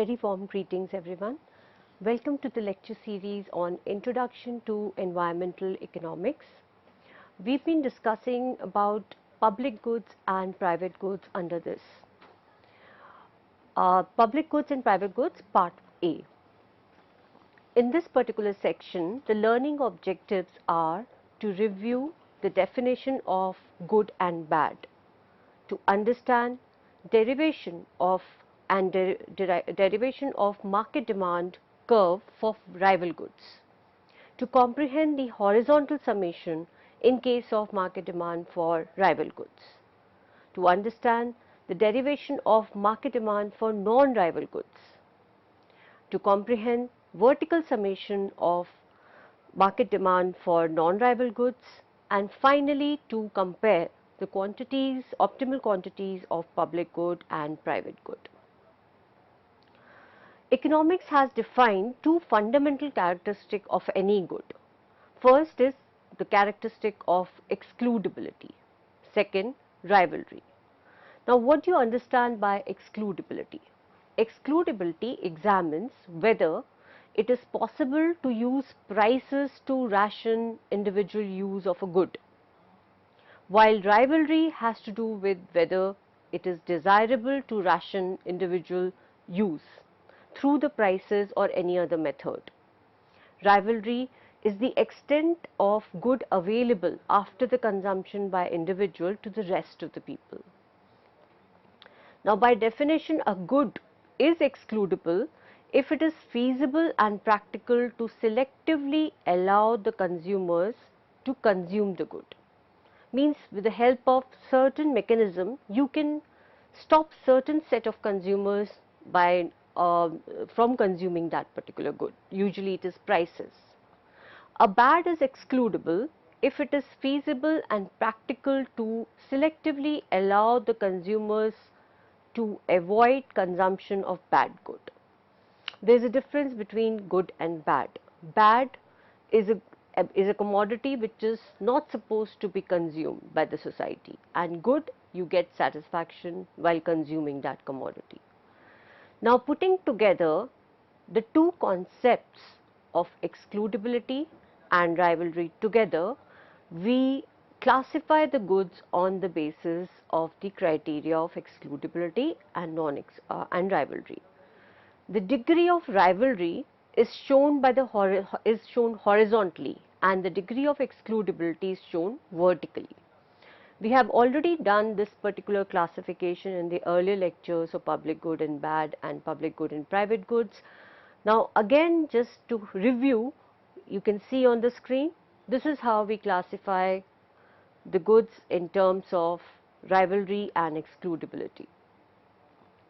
very warm greetings everyone. Welcome to the lecture series on Introduction to Environmental Economics. We've been discussing about public goods and private goods under this. Public goods and private goods, part A. In this particular section, the learning objectives are to review the definition of good and bad, to understand derivation of market demand curve for rival goods, to comprehend the horizontal summation in case of market demand for rival goods, to understand the derivation of market demand for non-rival goods, to comprehend vertical summation of market demand for non-rival goods, and finally to compare the quantities, optimal quantities of public good and private good. Economics has defined two fundamental characteristics of any good. First is the characteristic of excludability. Second, rivalry. Now, what do you understand by excludability? Excludability examines whether it is possible to use prices to ration individual use of a good, while rivalry has to do with whether it is desirable to ration individual use through the prices or any other method. Rivalry is the extent of good available after the consumption by individual to the rest of the people. Now, by definition, a good is excludable if it is feasible and practical to selectively allow the consumers to consume the good. Means with the help of certain mechanism, you can stop certain set of consumers by from consuming that particular good. Usually it is prices. A bad is excludable if it is feasible and practical to selectively allow the consumers to avoid consumption of bad good. There is a difference between good and bad. Bad is a commodity which is not supposed to be consumed by the society, and good, you get satisfaction while consuming that commodity. Now, putting together the two concepts of excludability and rivalry together, we classify the goods on the basis of the criteria of excludability and and rivalry. The degree of rivalry is shown by horizontally, and the degree of excludability is shown vertically. We have already done this particular classification in the earlier lectures of public good and bad and public good and private goods. Now, again, just to review, you can see on the screen, this is how we classify the goods in terms of rivalry and excludability.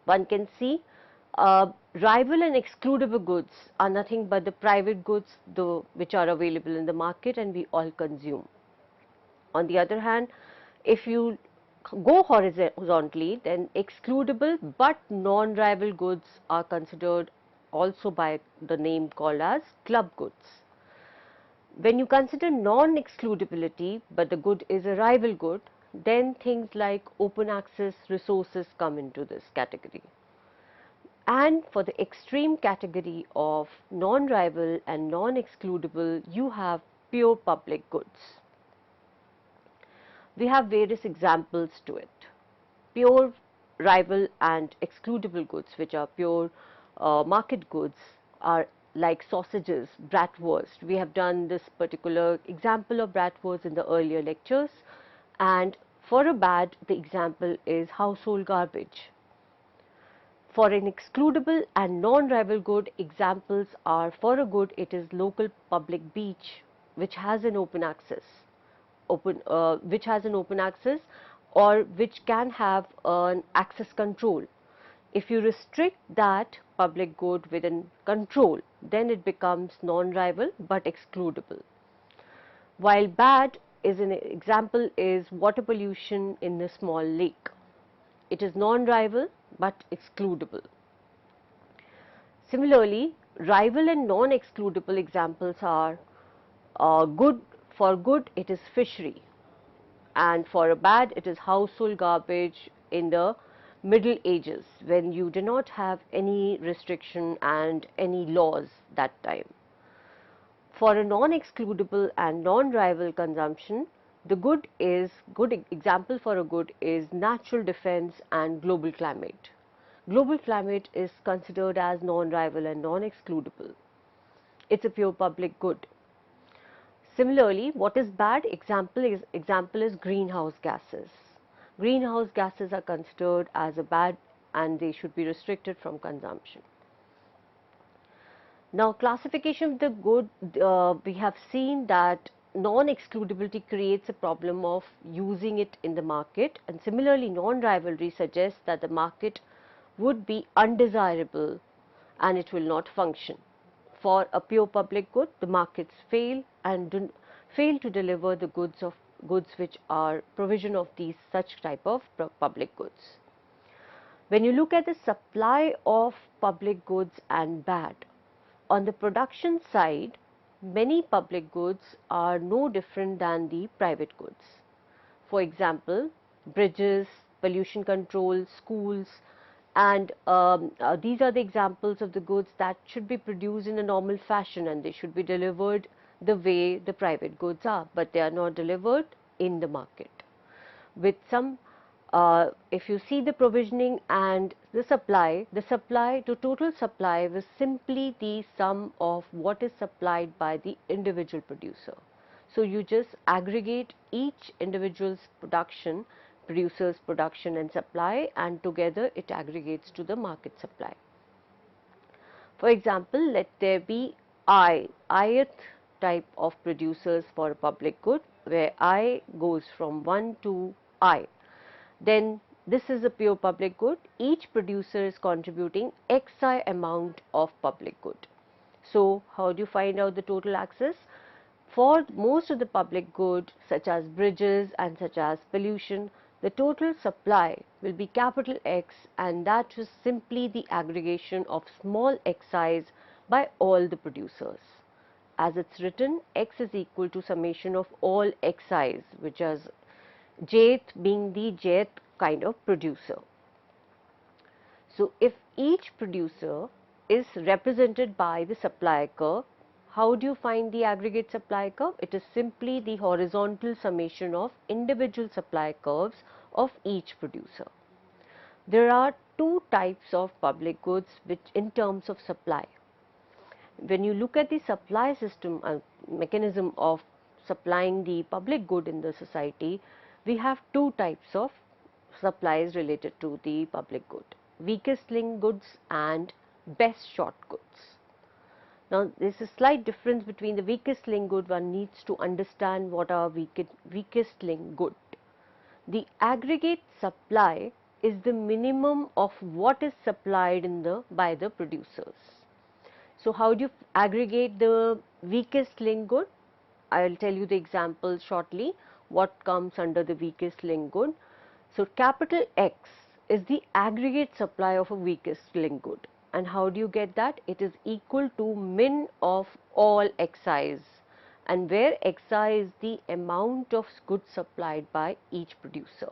One can see rival and excludable goods are nothing but the private goods which are available in the market and we all consume. On the other hand, if you go horizontally, then excludable but non-rival goods are considered also by the name called as club goods. When you consider non-excludability but the good is a rival good, then things like open access resources come into this category. And for the extreme category of non-rival and non-excludable, you have pure public goods. We have various examples to it. Pure rival and excludable goods, which are pure market goods, are like sausages, bratwurst. We have done this particular example of bratwurst in the earlier lectures, and for a bad, the example is household garbage. For an excludable and non-rival good, examples are, for a good, it is local public beach which has an open access. Or which can have an access control. If you restrict that public good within control, then it becomes non-rival but excludable. While bad is an example is water pollution in a small lake. It is non-rival but excludable. Similarly, rival and non-excludable examples are good. For good, it is fishery, and for a bad, it is household garbage in the Middle Ages, when you do not have any restriction and any laws that time. For a non-excludable and non-rival consumption, the good example for a good is natural defense and global climate. Global climate is considered as non-rival and non-excludable. It's a pure public good. Similarly, what is bad? Example is greenhouse gases. Greenhouse gases are considered as a bad and they should be restricted from consumption. Now, classification of the good, we have seen that non-excludability creates a problem of using it in the market, and similarly non-rivalry suggests that the market would be undesirable and it will not function. For a pure public good, the markets fail and fail to deliver the goods which are provision of these such type of public goods. When you look at the supply of public goods and bad, on the production side, many public goods are no different than the private goods. For example, bridges, pollution control, schools, and these are the examples of the goods that should be produced in a normal fashion and they should be delivered the way the private goods are, but they are not delivered in the market. With some if you see the provisioning and the supply, the total supply was simply the sum of what is supplied by the individual producer. So you just aggregate each individual's producer's production and supply, and together it aggregates to the market supply. For example, let there be ith type of producers for a public good, where I goes from 1 to I. Then this is a pure public good. Each producer is contributing xi amount of public good. So how do you find out the total access? For most of the public good such as bridges and such as pollution, the total supply will be capital X, and that is simply the aggregation of small xi's by all the producers. As it's written, X is equal to summation of all xi's, which is jth being the jth kind of producer. So if each producer is represented by the supply curve, how do you find the aggregate supply curve? It is simply the horizontal summation of individual supply curves of each producer. There are two types of public goods which in terms of supply. When you look at the supply system mechanism of supplying the public good in the society, we have two types of supplies related to the public good: weakest link goods and best short goods. Now, there is a slight difference between the weakest link good. One needs to understand what are weakest link good. The aggregate supply is the minimum of what is supplied by the producers. So how do you aggregate the weakest link good? I will tell you the example shortly, what comes under the weakest link good. So capital X is the aggregate supply of a weakest link good. And how do you get that? It is equal to min of all xi's, and where xi is the amount of goods supplied by each producer.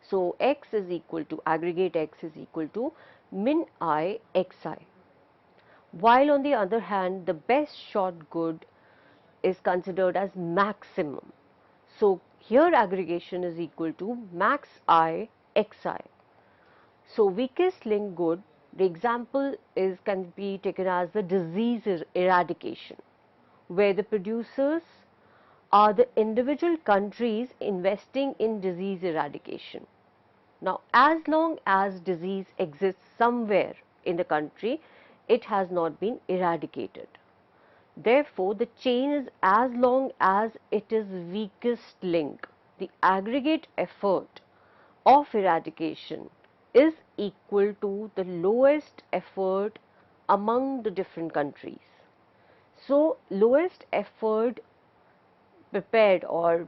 So X is equal to, aggregate X is equal to min I xi. While on the other hand, the best short good is considered as maximum. So here aggregation is equal to max I xi. So weakest link good, the example can be taken as the disease eradication, where the producers are the individual countries investing in disease eradication. Now, as long as disease exists somewhere in the country, it has not been eradicated. Therefore, the chain is as long as it is weakest link. The aggregate effort of eradication is equal to the lowest effort among the different countries. So, lowest effort prepared or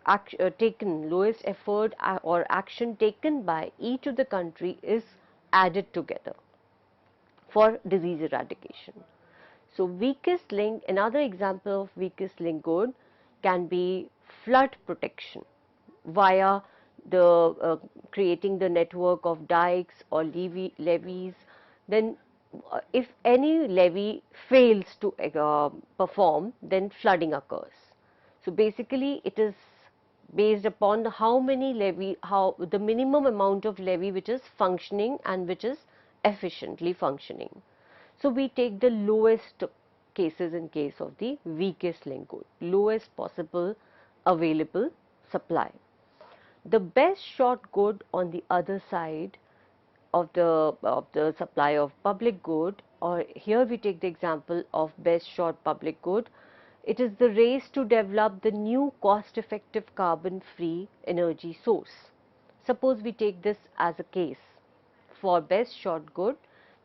lowest effort or action taken by each of the country is added together for disease eradication. So weakest link, another example of weakest link good can be flood protection via the creating the network of dikes or levees, then if any levee fails to perform, then flooding occurs. So basically it is based upon how many levee, how the minimum amount of levee which is functioning and which is efficiently functioning. So we take the lowest cases in case of the weakest link code, lowest possible available supply. The best short good on the other side of the supply of public good, or here we take the example of best short public good. It is the race to develop the new cost effective carbon free energy source. Suppose we take this as a case for best short good,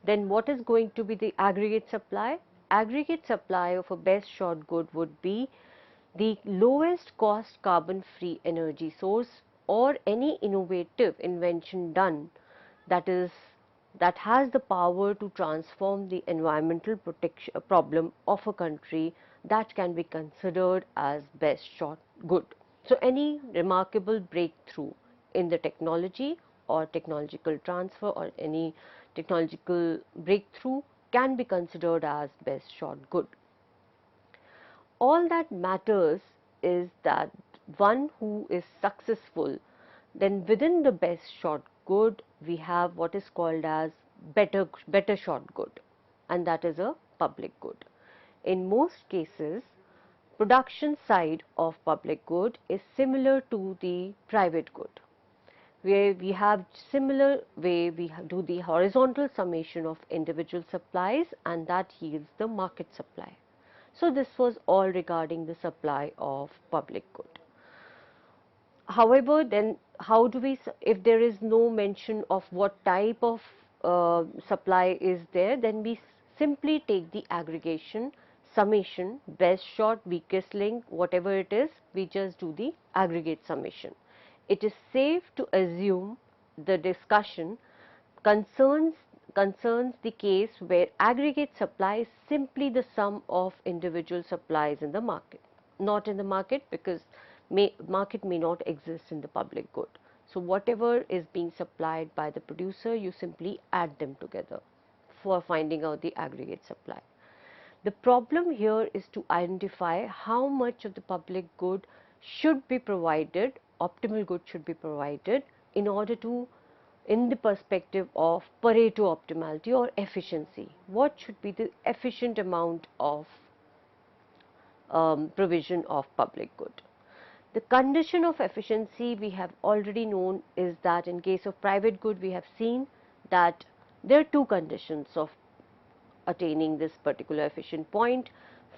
then what is going to be the aggregate supply? Aggregate supply of a best short good would be the lowest cost carbon free energy source or any innovative invention done that is that has the power to transform the environmental protection problem of a country, that can be considered as best short good. So any remarkable breakthrough in the technology or technological transfer or any technological breakthrough can be considered as best short good. All that matters is that one who is successful, then within the best short good we have what is called as better short good, and that is a public good. In most cases, production side of public good is similar to the private good, where we have similar way we do the horizontal summation of individual supplies, and that yields the market supply. So this was all regarding the supply of public good. However, then how do we, if there is no mention of what type of supply is there, then we simply take the aggregation, summation, best short, weakest link, whatever it is, we just do the aggregate summation. It is safe to assume the discussion concerns the case where aggregate supply is simply the sum of individual supplies in the market, not in the market, because market may not exist in the public good. So whatever is being supplied by the producer, you simply add them together for finding out the aggregate supply. The problem here is to identify how much of the public good should be provided, optimal good should be provided, in order to, in the perspective of Pareto optimality or efficiency, what should be the efficient amount of provision of public good. The condition of efficiency we have already known is that in case of private good we have seen that there are two conditions of attaining this particular efficient point.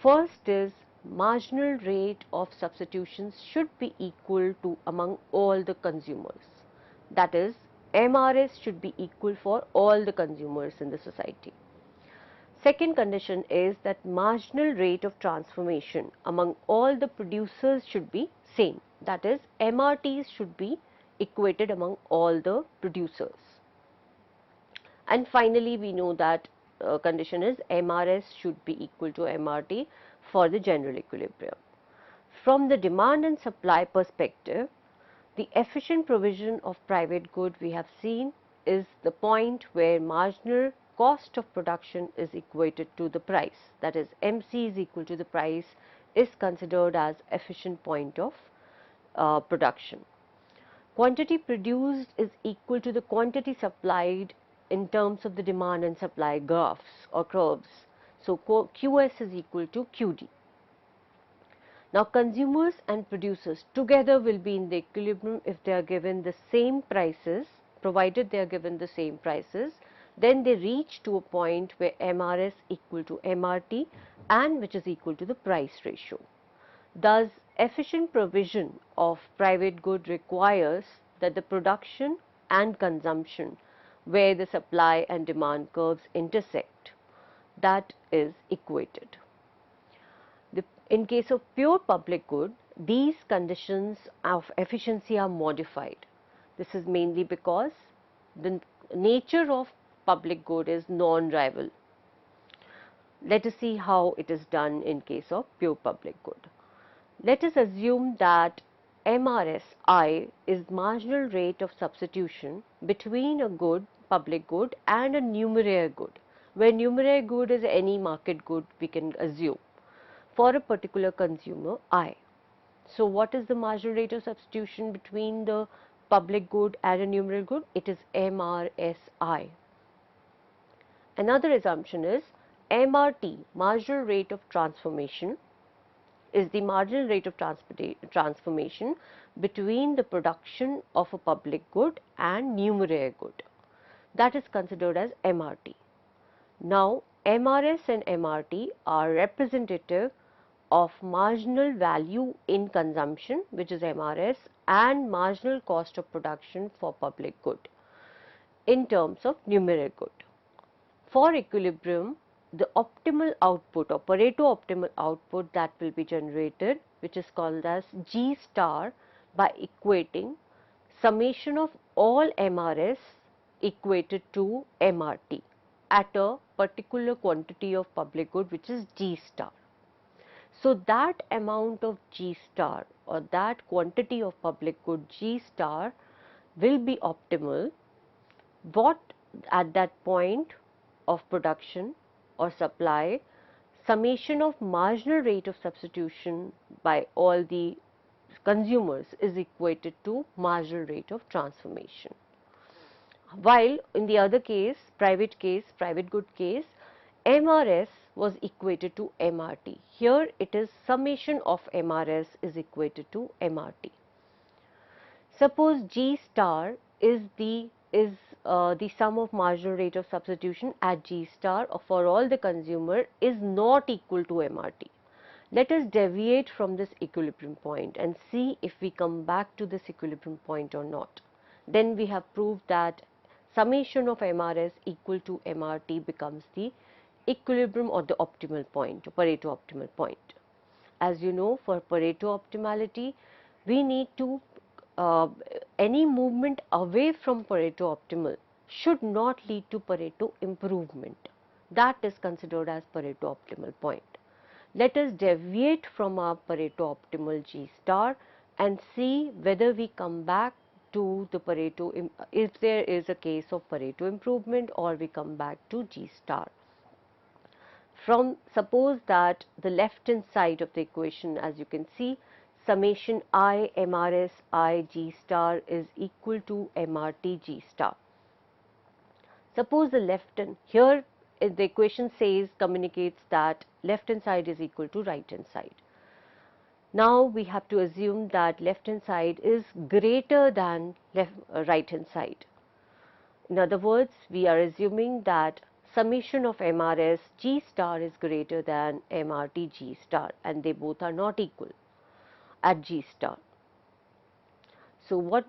First is marginal rate of substitutions should be equal to among all the consumers, that is MRS should be equal for all the consumers in the society. Second condition is that marginal rate of transformation among all the producers should be same, that is MRTs should be equated among all the producers. And finally, we know that condition is MRS should be equal to MRT for the general equilibrium. From the demand and supply perspective, the efficient provision of private good we have seen is the point where marginal cost of production is equated to the price, that is MC is equal to the price, is considered as efficient point of production. Quantity produced is equal to the quantity supplied in terms of the demand and supply graphs or curves. So QS is equal to QD. Now consumers and producers together will be in the equilibrium if they are given the same prices, provided they are given the same prices, then they reach to a point where MRS equal to MRT and which is equal to the price ratio. Thus, efficient provision of private good requires that the production and consumption where the supply and demand curves intersect, that is equated. In case of pure public good, these conditions of efficiency are modified. This is mainly because the nature of public good is non-rival. Let us see how it is done in case of pure public good. Let us assume that MRSI is marginal rate of substitution between a good, public good, and a numeraire good, where numeraire good is any market good we can assume for a particular consumer I. So what is the marginal rate of substitution between the public good and a numeraire good? It is MRSI. Another assumption is MRT, marginal rate of transformation, is the marginal rate of transformation between the production of a public good and numeraire good. That is considered as MRT. Now, MRS and MRT are representative of marginal value in consumption, which is MRS, and marginal cost of production for public good in terms of numeraire good. For equilibrium, the optimal output or Pareto optimal output that will be generated, which is called as G star, by equating summation of all MRS equated to MRT at a particular quantity of public good, which is G star. So that amount of G star or that quantity of public good G star will be optimal what at that point of production or supply, summation of marginal rate of substitution by all the consumers is equated to marginal rate of transformation. While in the other case, private good case, MRS was equated to MRT. Here it is summation of MRS is equated to MRT. Suppose G star is the sum of marginal rate of substitution at G star for all the consumer is not equal to MRT. Let us deviate from this equilibrium point and see if we come back to this equilibrium point or not. Then we have proved that summation of MRS equal to MRT becomes the equilibrium or the optimal point, Pareto optimal point. As you know, for Pareto optimality, we need to any movement away from Pareto optimal should not lead to Pareto improvement. That is considered as Pareto optimal point. Let us deviate from our Pareto optimal G star and see whether we come back to the Pareto, if there is a case of Pareto improvement, or we come back to G star. From suppose that the left hand side of the equation, as you can see, summation I MRS I G star is equal to MRT G star. Suppose the left hand, here the equation says, communicates that left hand side is equal to right hand side. Now we have to assume that left hand side is greater than right hand side. In other words, we are assuming that summation of MRS G star is greater than MRT G star, and they both are not equal at G star. So what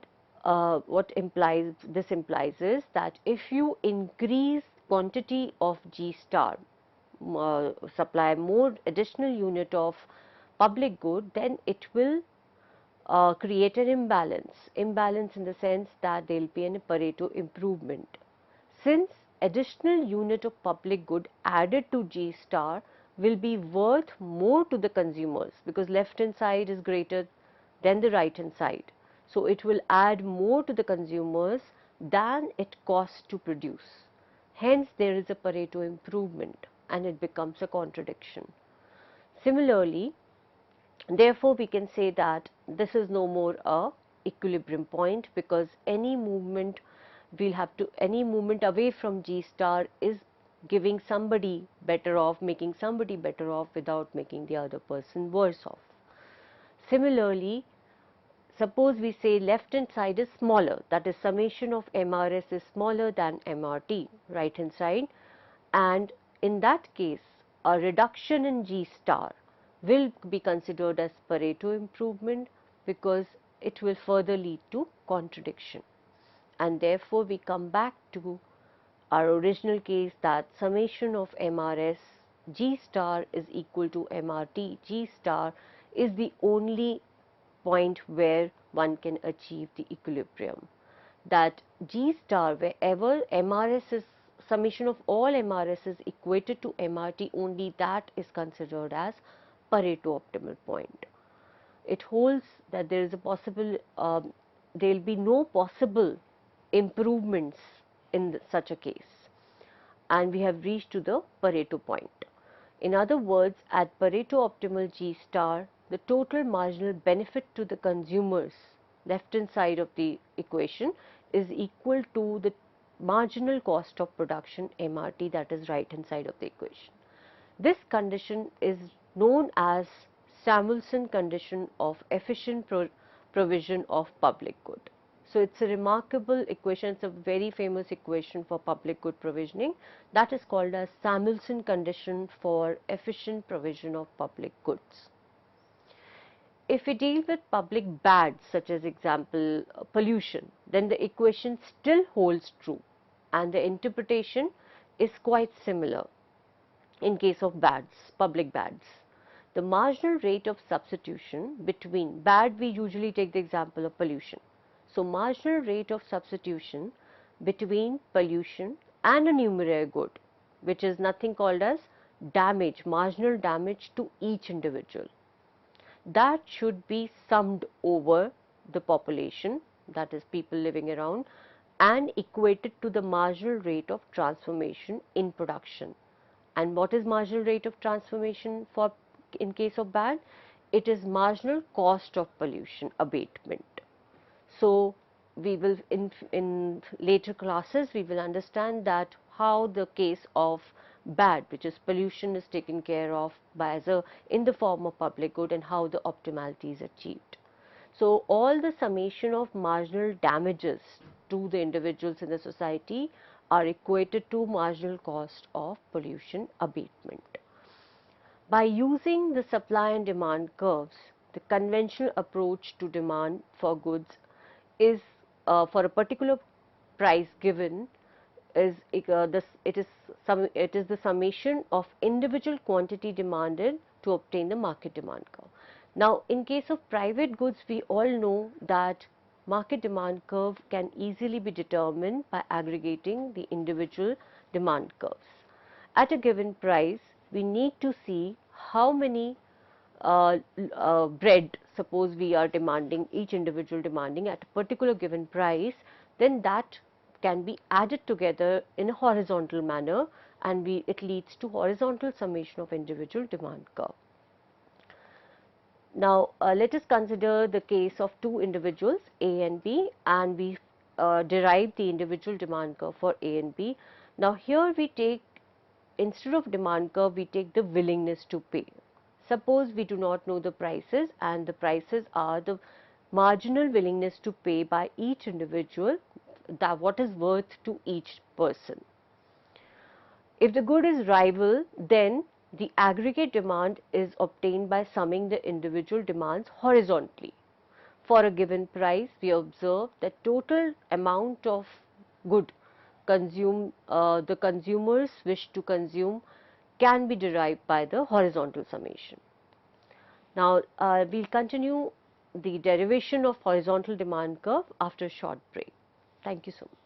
this implies is that if you increase quantity of G star, supply more additional unit of public good, then it will create an imbalance in the sense that there will be a Pareto improvement. Since additional unit of public good added to G star will be worth more to the consumers, because left hand side is greater than the right hand side. So it will add more to the consumers than it costs to produce. Hence there is a Pareto improvement and it becomes a contradiction. Similarly, therefore we can say that this is no more a equilibrium point, because any movement away from G star is giving somebody better off, making somebody better off without making the other person worse off. Similarly, suppose we say left hand side is smaller, that is summation of MRS is smaller than MRT, right hand side, and in that case a reduction in G star will be considered as Pareto improvement, because it will further lead to contradiction, and therefore we come back to our original case that summation of MRS G star is equal to MRT G star is the only point where one can achieve the equilibrium. That G star, wherever MRS is summation of all MRS is equated to MRT, only that is considered as Pareto optimal point. it holds that there is a possible, there will be no possible improvements in such a case, and we have reached to the Pareto point. In other words, at Pareto optimal G star, the total marginal benefit to the consumers, left hand side of the equation, is equal to the marginal cost of production MRT, that is right hand side of the equation. This condition is known as Samuelson condition of efficient provision of public good. So, it is a remarkable equation, it is a very famous equation for public good provisioning, that is called as Samuelson condition for efficient provision of public goods. If we deal with public bads, such as example pollution, then the equation still holds true and the interpretation is quite similar in case of bads, public bads. The marginal rate of substitution between bad, we usually take the example of pollution. So, marginal rate of substitution between pollution and a numeraire good, which is nothing called as damage, marginal damage to each individual, that should be summed over the population, that is people living around, and equated to the marginal rate of transformation in production. And what is marginal rate of transformation for in case of bad? It is marginal cost of pollution abatement. So, we will in later classes we will understand that how the case of bad, which is pollution, is taken care of by in the form of public good, and how the optimality is achieved. So, all the summation of marginal damages to the individuals in the society are equated to marginal cost of pollution abatement. By using the supply and demand curves, the conventional approach to demand for goods is for a particular price given is it is the summation of individual quantity demanded to obtain the market demand curve. Now, in case of private goods, we all know that market demand curve can easily be determined by aggregating the individual demand curves. At a given price, we need to see how many bread, suppose we are demanding, each individual demanding at a particular given price, then that can be added together in a horizontal manner, and it leads to horizontal summation of individual demand curve. Now, let us consider the case of two individuals A and B, and we derive the individual demand curve for A and B. Now, here we take, instead of demand curve, we take the willingness to pay. Suppose we do not know the prices, and the prices are the marginal willingness to pay by each individual, that what is worth to each person. If the good is rival, then the aggregate demand is obtained by summing the individual demands horizontally. For a given price, we observe that total amount of good the consumers wish to consume can be derived by the horizontal summation. Now, we will continue the derivation of horizontal demand curve after a short break. Thank you so much.